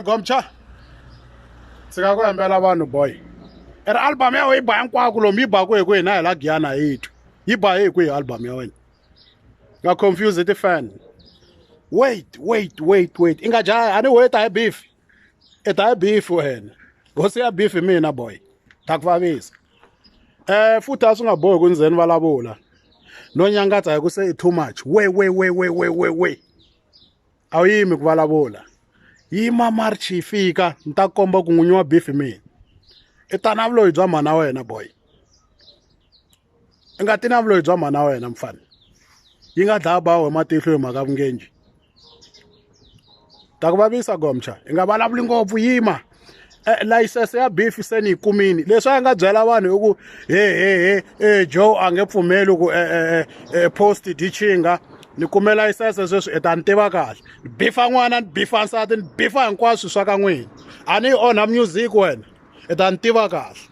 Gomcha. Sika ku hembela vanhu boy. Album ya wena ba hinkwako lomu yi ba ku hi na hi la Giyana yethu. Yi ba hi album ya wena. Nga confuse the fan. Wait. Inga jaha ani wait I beef. Eta beef wena. Gosi ya beef mina boy. Takuvavisa. Futhi asungaboyi kunzeni valabula. No nyangatsa hi ku say too much. Wait. Awuyimi kuvalabula. Yima march ifika nta komba ku n'winyi wa beef mina. I ta na vuloyi bya mhana wena boy. I nga ti na vuloyi bya mhana wena mfana. Yi nga dlaya bawe matihlo hi mhaka vungenji. Ta ku vavisa Gomcha. I nga vulavuli ngopfu yima. License ya beef se ni yi kumini. Leswi a nga byela vanhu i ku Joe a nge pfumeli ku post dichinga. Ni kume license sweswi i ta ni tiva kahle. Bifa n'wana, bifa nsati, bifa hinkwaswo swa ka n'wina. A ni onha music wena. I ta ni tiva kahle.